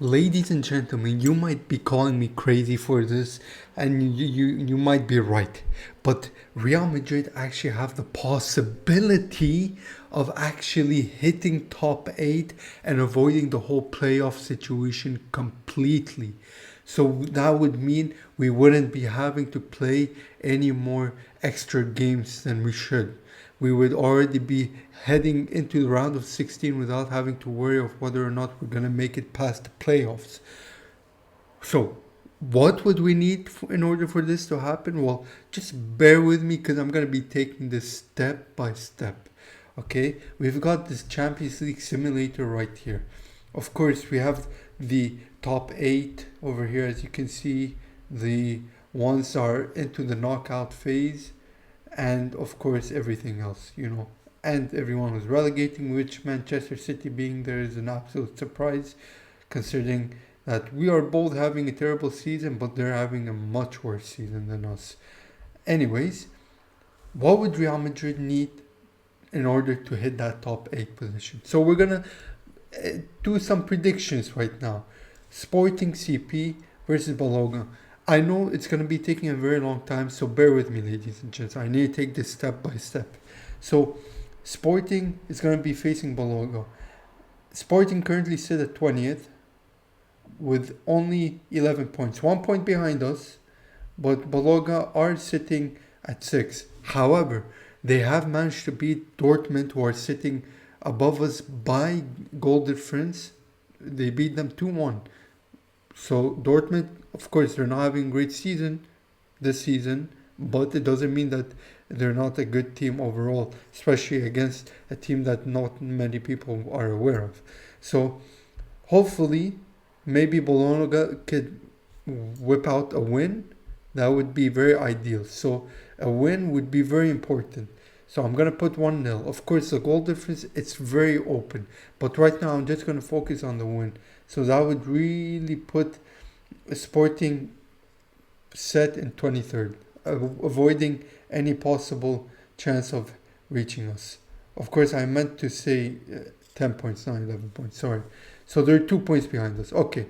Ladies and gentlemen, you might be calling me crazy for this, and you might be right. But Real Madrid actually have the possibility of actually hitting top 8 and avoiding the whole playoff situation completely. So that would mean we wouldn't be having to play any more extra games than we should. We would already be heading into the round of 16 without having to worry of whether or not we're going to make it past the playoffs. So, what would we need in order for this to happen? Well, just bear with me because I'm going to be taking this step by step. Okay, we've got this Champions League simulator right here. Of course, we have the top 8 over here, as you can see. The ones are into the knockout phase, and of course everything else, and everyone was relegating, which Manchester City being there is an absolute surprise, considering that we are both having a terrible season, but they're having a much worse season than us. Anyways, what would Real Madrid need in order to hit that top 8 position? So we're gonna do some predictions right now. Sporting CP versus Bologna. I know it's going to be taking a very long time, so bear with me, ladies and gents. I need to take this step by step. So, Sporting is going to be facing Bologna. Sporting currently sit at 20th with only 11 points, 1 point behind us, but Bologna are sitting at 6. However, they have managed to beat Dortmund, who are sitting above us by goal difference. They beat them 2-1. So Dortmund, of course, they're not having a great season this season, but it doesn't mean that they're not a good team overall, especially against a team that not many people are aware of. So hopefully, maybe Bologna could whip out a win. That would be very ideal. So a win would be very important. So I'm going to put 1-0. Of course, the goal difference, it's very open. But right now, I'm just going to focus on the win. So that would really put Sporting set in 23rd, avoiding any possible chance of reaching us. Of course, I meant to say 10 points, not 11 points, sorry. So they're 2 points behind us. Okay,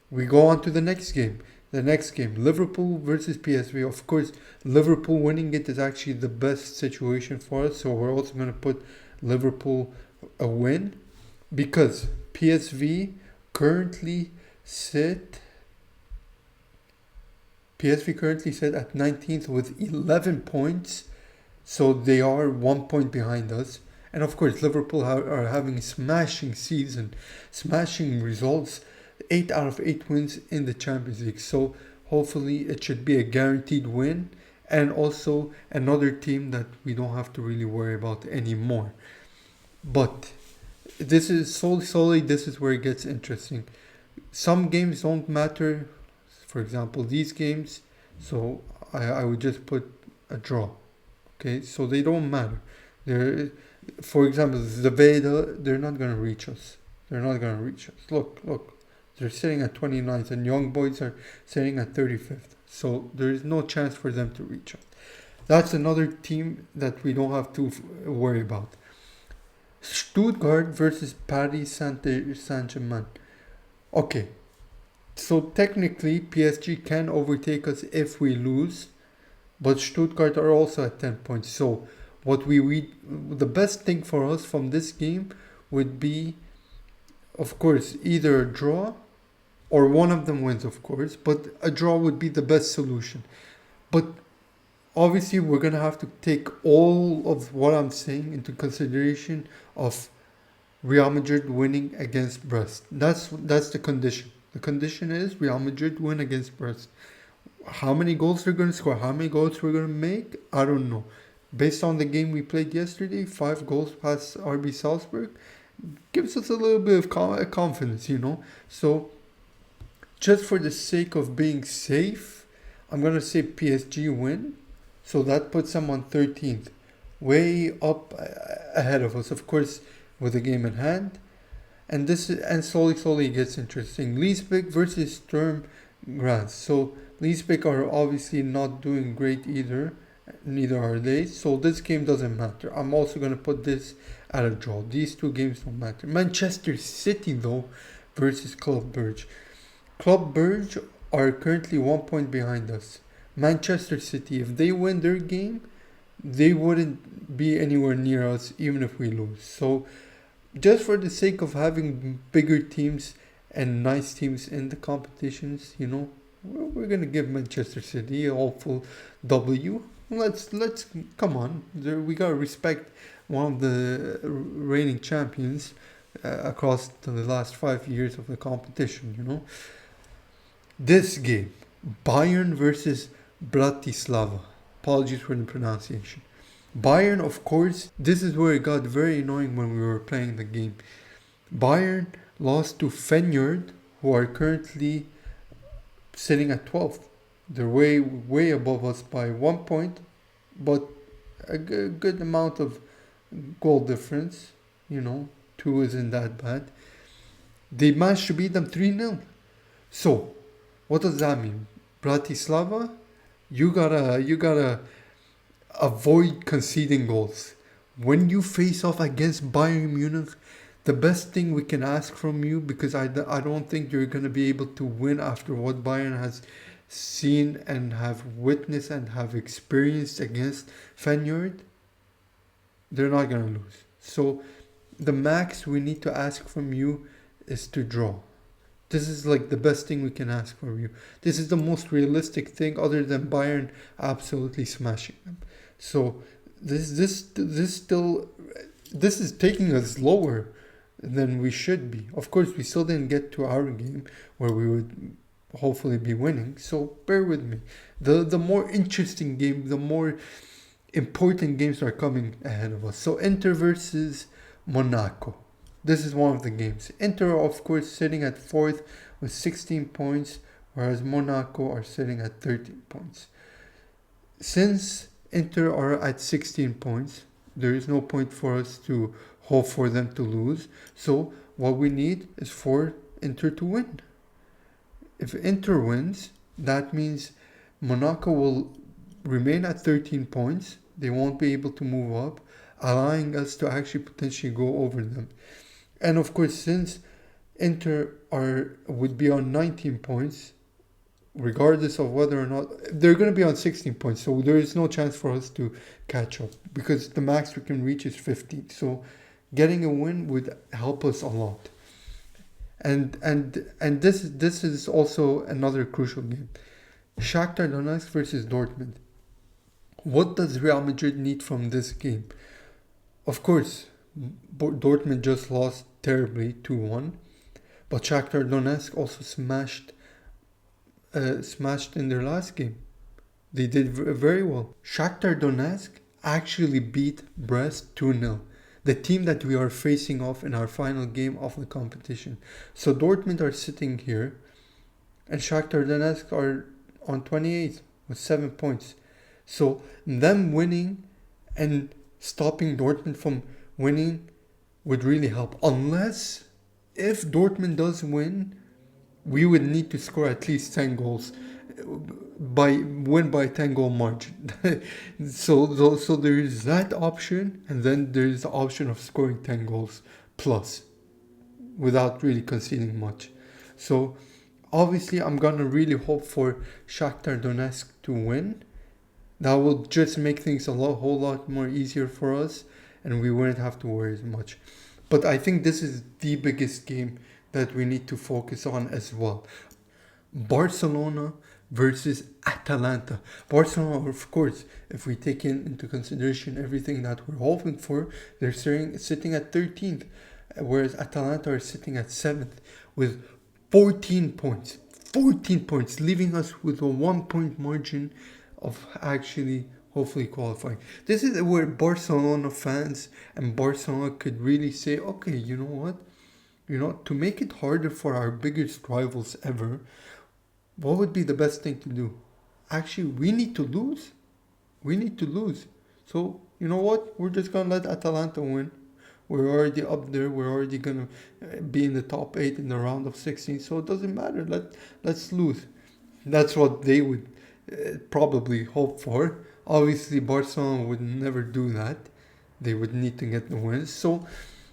we go on to the next game. The next game, Liverpool versus PSV. Of course, Liverpool winning it is actually the best situation for us. So we're also going to put Liverpool a win, because PSV currently sit at 19th with 11 points. So they are 1 point behind us. And of course, Liverpool are having a smashing season, smashing results, 8 out of 8 wins in the Champions League. So hopefully it should be a guaranteed win, and also another team that we don't have to really worry about anymore. But this is solely this is where it gets interesting. Some games don't matter. For example, these games. So I would just put a draw. Okay, so they don't matter. They're, for example, the Veda, they're not gonna reach us. They're not gonna reach us. Look. They're sitting at 29th, and Young Boys are sitting at 35th. So there is no chance for them to reach us. That's another team that we don't have to worry about. Stuttgart versus Paris Saint-Germain. Okay, so technically PSG can overtake us if we lose, but Stuttgart are also at 10 points. So the best thing for us from this game would be, of course, either a draw or one of them wins, of course, but a draw would be the best solution. But obviously, we're going to have to take all of what I'm saying into consideration of Real Madrid winning against Brest. That's the condition. The condition is Real Madrid win against Brest. How many goals they're going to score, how many goals we're going to make, I don't know. Based on the game we played yesterday, 5 goals past RB Salzburg, gives us a little bit of confidence, So just for the sake of being safe, I'm going to say PSG win. So that puts them on 13th, way up ahead of us, of course, with the game in hand. And slowly gets interesting. Leipzig versus Sturm Graz. So Leipzig are obviously not doing great either. Neither are they. So this game doesn't matter. I'm also going to put this at a draw. These two games don't matter. Manchester City, though, versus Club Brugge. Club Brugge are currently 1 point behind us. Manchester City, if they win their game, they wouldn't be anywhere near us even if we lose. So just for the sake of having bigger teams and nice teams in the competitions, we're gonna give Manchester City a hopeful W. Let's come on. We gotta respect one of the reigning champions across the last 5 years of the competition. This game, Bayern versus Bratislava. Apologies for the pronunciation. Bayern, of course, this is where it got very annoying when we were playing the game. Bayern lost to Feyenoord, who are currently sitting at 12th. They're way above us by 1 point, but a good amount of goal difference. 2 isn't that bad. They managed to beat them 3-0. So, what does that mean? Bratislava, you gotta avoid conceding goals. When you face off against Bayern Munich, the best thing we can ask from you, because I don't think you're going to be able to win after what Bayern has seen and have witnessed and have experienced against Feyenoord, they're not going to lose. So the max we need to ask from you is to draw. This is like the best thing we can ask from you. This is the most realistic thing other than Bayern absolutely smashing them. So this is taking us lower than we should be. Of course, we still didn't get to our game where we would hopefully be winning. So bear with me. The more interesting game, the more important games are coming ahead of us. So Inter versus Monaco. This is one of the games. Inter, of course, sitting at 4th with 16 points, whereas Monaco are sitting at 13 points. Since Inter are at 16 points, there is no point for us to hope for them to lose. So what we need is for Inter to win. If Inter wins, that means Monaco will remain at 13 points. They won't be able to move up, allowing us to actually potentially go over them. And of course, since Inter would be on 19 points, regardless of whether or not they're going to be on 16 points, so there is no chance for us to catch up because the max we can reach is 15. So getting a win would help us a lot. And this is also another crucial game. Shakhtar Donetsk versus Dortmund. What does Real Madrid need from this game? Of course, Dortmund just lost terribly 2-1, but Shakhtar Donetsk also smashed in their last game. They did very well. Shakhtar Donetsk actually beat Brest 2-0, the team that we are facing off in our final game of the competition. So Dortmund are sitting here, and Shakhtar Donetsk are on 28th with 7 points. So them winning and stopping Dortmund from winning would really help. Unless, if Dortmund does win, we would need to score at least 10 goals win by 10 goal margin. so there is that option, and then there is the option of scoring 10 goals plus without really conceding much. So obviously I'm gonna really hope for Shakhtar Donetsk to win. That will just make things a whole lot more easier for us, and we wouldn't have to worry as much. But I think this is the biggest game that we need to focus on as well. Barcelona versus Atalanta. Barcelona, of course, if we take into consideration everything that we're hoping for, they're sitting at 13th, whereas Atalanta are sitting at 7th with 14 points. 14 points, leaving us with a 1 point margin of actually hopefully qualifying. This is where Barcelona fans and Barcelona could really say, okay, you know what? To make it harder for our biggest rivals ever, what would be the best thing to do? Actually, we need to lose. So, you know what? We're just going to let Atalanta win. We're already up there. We're already going to be in the top 8 in the round of 16. So it doesn't matter. Let's lose. That's what they would probably hope for. Obviously, Barcelona would never do that. They would need to get the wins. So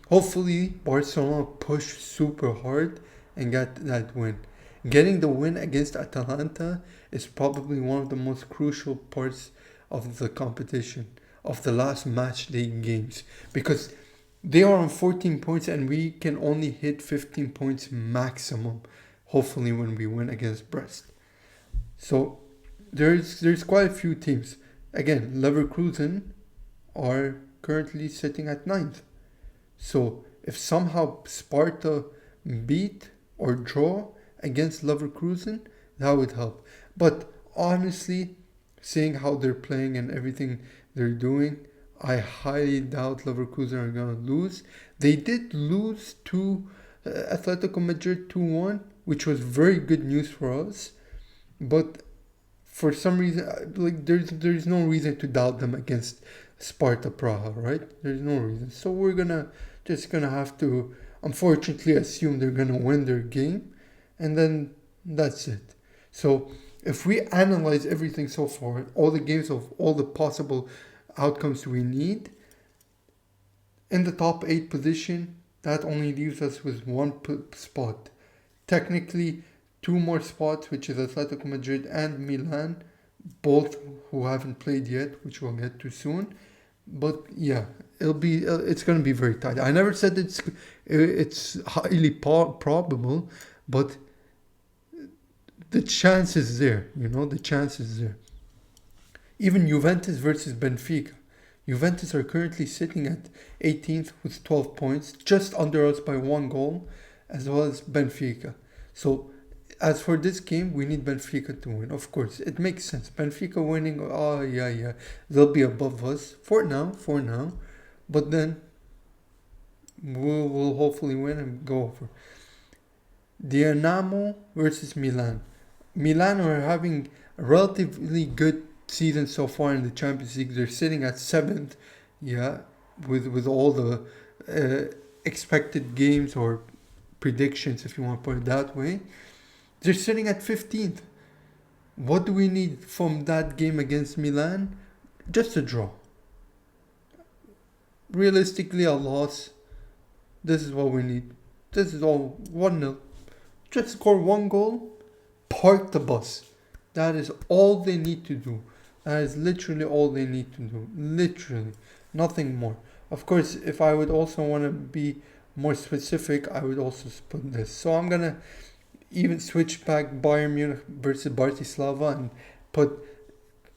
hopefully Barcelona push super hard and get that win. Getting the win against Atalanta is probably one of the most crucial parts of the competition, of the last match day games, because they are on 14 points and we can only hit 15 points maximum, hopefully when we win against Brest. So there's quite a few teams. Again, Leverkusen are currently sitting at 9th. So if somehow Sparta beat or draw against Leverkusen, that would help. But honestly, seeing how they're playing and everything they're doing, I highly doubt Leverkusen are going to lose. They did lose to Atletico Madrid 2-1, which was very good news for us. But for some reason, like there's no reason to doubt them against Sparta Praha, right? There's no reason. So we're just gonna have to unfortunately assume they're gonna win their game, and then that's it. So if we analyze everything so far, all the games of all the possible outcomes we need, in the top 8 position, that only leaves us with one spot. Technically, 2 more spots, which is Atletico Madrid and Milan, both who haven't played yet, which we'll get to soon. But yeah, it's going to be very tight. I never said it's highly probable, but the chance is there. The chance is there. Even Juventus versus Benfica. Juventus are currently sitting at 18th with 12 points, just under us by 1 goal, as well as Benfica. So as for this game, we need Benfica to win. Of course, it makes sense. Benfica winning, oh yeah, they'll be above us for now. But then we'll hopefully win and go over. Dinamo versus Milan. Milan are having a relatively good season so far in the Champions League. They're sitting at 7th, with all the expected games or predictions, if you want to put it that way. They're sitting at 15th. What do we need from that game against Milan? Just a draw. Realistically, a loss. This is what we need. This is all 1-0. Just score 1 goal, park the bus. That is all they need to do. That is literally all they need to do. Literally. Nothing more. Of course, if I would also want to be more specific, I would also put this. So I'm going to even switch back Bayern Munich versus Bratislava and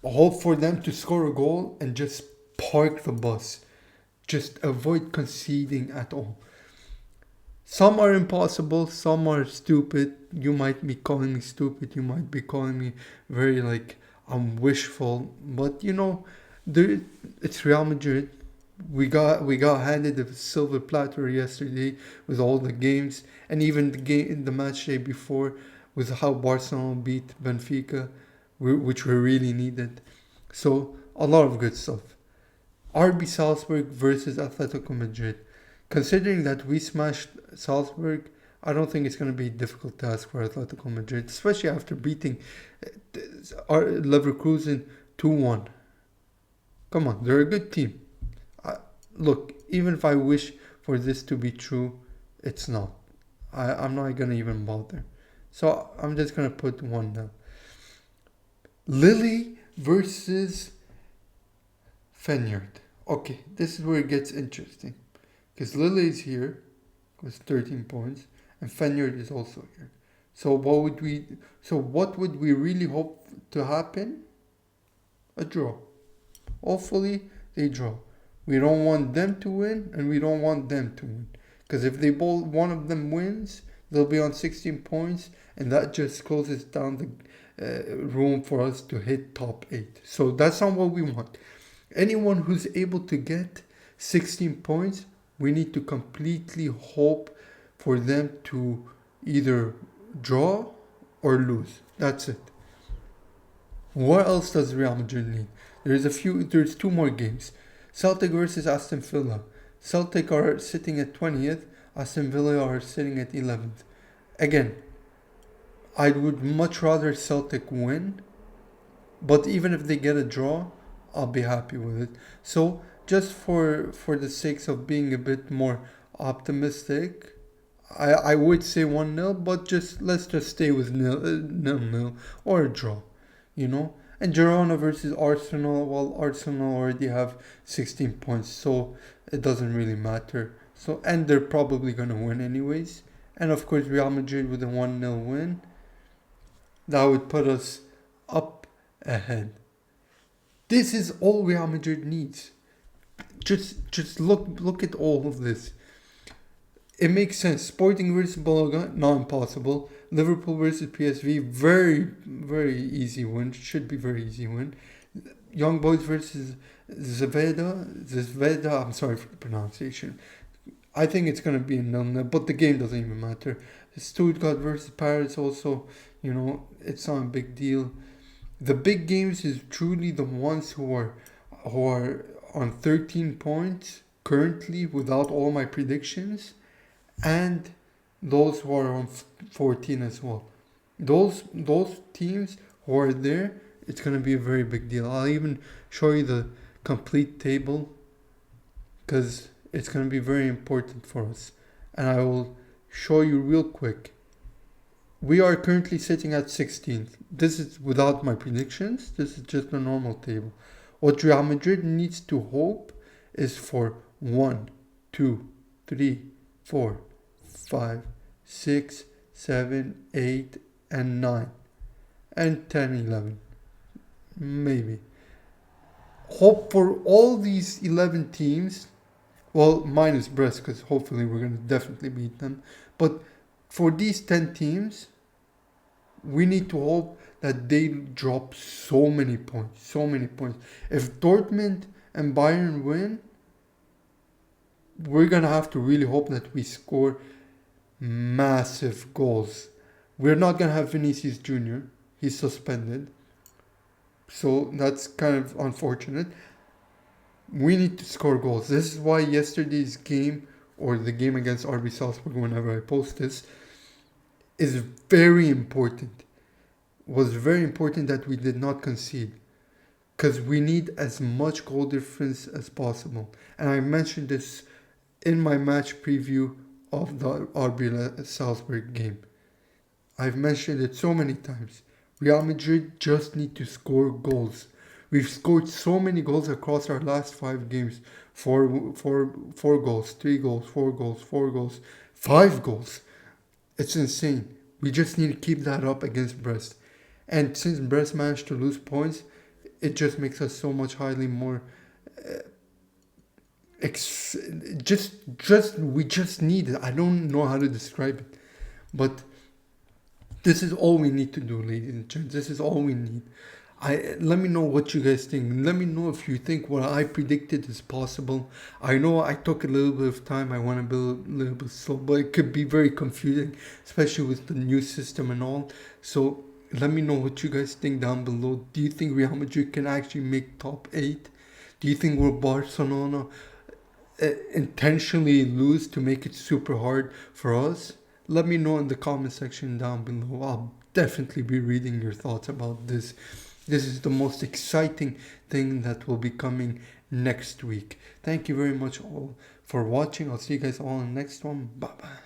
hope for them to score a goal and just park the bus. Just avoid conceding at all. Some are impossible, some are stupid. You might be calling me stupid, you might be calling me very I'm wishful, but it's Real Madrid. We got handed a silver platter yesterday with all the games, and even the match day before with how Barcelona beat Benfica, which we really needed. So a lot of good stuff. RB Salzburg versus Atletico Madrid. Considering that we smashed Salzburg, I don't think it's going to be a difficult task for Atletico Madrid, especially after beating our Leverkusen 2-1. Come on, they're a good team. Look, even if I wish for this to be true, it's not. I'm not going to even bother. So I'm just going to put 1 down. Lille versus Feyenoord. Okay, this is where it gets interesting. Because Lille is here with 13 points and Feyenoord is also here. So what would we really hope to happen? A draw. Hopefully they draw. We don't want them to win and we don't want them to win. Because if one of them wins, they'll be on 16 points and that just closes down the room for us to hit top 8. So that's not what we want. Anyone who's able to get 16 points, we need to completely hope for them to either draw or lose. That's it. What else does Real Madrid need? There's 2 more games. Celtic versus Aston Villa. Celtic are sitting at 20th. Aston Villa are sitting at 11th. Again, I would much rather Celtic win. But even if they get a draw, I'll be happy with it. So just for the sake of being a bit more optimistic, I would say 1-0, but let's just stay with nil or a draw, you know. And Girona versus Arsenal, well, Arsenal already have 16 points, so it doesn't really matter. So, and they're probably gonna win anyways. And of course, Real Madrid with a 1-0 win, that would put us up ahead. This is all Real Madrid needs. Just look at all of this. It makes sense. Sporting versus Bologna, not impossible. Liverpool versus PSV, very easy win. Should be very easy win. Young Boys versus Zvezda. I'm sorry for the pronunciation. I think it's gonna be a 0-0, but the game doesn't even matter. Stuttgart versus Paris also, it's not a big deal. The big games is truly the ones who are on 13 points currently without all my predictions, and those who are on 14 as well. Those teams who are there, it's gonna be a very big deal. I'll even show you the complete table because it's gonna be very important for us, and I will show you real quick. We are currently sitting at 16th. This is without my predictions. This is just a normal table. What Real Madrid needs to hope is for 1, 2, 3, 4, 5, 6, 7, 8, and 9, and 10, 11. Maybe. Hope for all these 11 teams, well, minus Brest, because hopefully we're going to definitely beat them. But for these 10 teams, we need to hope that they drop so many points. If Dortmund and Bayern win, we're going to have to really hope that we score massive goals. We're not going to have Vinicius Jr. He's suspended. So that's kind of unfortunate. We need to score goals. This is why yesterday's game, or the game against RB Salzburg, whenever I post this, is very important. Was very important that we did not concede, because we need as much goal difference as possible. And I mentioned this in my match preview of the RB Salzburg game. I've mentioned it so many times. Real Madrid just need to score goals. We've scored so many goals across our last 5 games. 4 goals, 3 goals, 4 goals, 4 goals, 5 goals. It's insane. We just need to keep that up against Brest. And since Brest managed to lose points, it just makes us so much highly more... we just need it. I don't know how to describe it. But this is all we need to do, ladies and gents. This is all we need. Let me know what you guys think. Let me know if you think what I predicted is possible. I know I took a little bit of time. I want to build a little bit slow, but it could be very confusing, especially with the new system and all. So let me know what you guys think down below. Do you think Real Madrid can actually make top 8? Do you think we're Barcelona intentionally lose to make it super hard for us? Let me know in the comment section down below. I'll definitely be reading your thoughts about this. This is the most exciting thing that will be coming next week. Thank you very much all for watching. I'll see you guys all in the next one. Bye bye.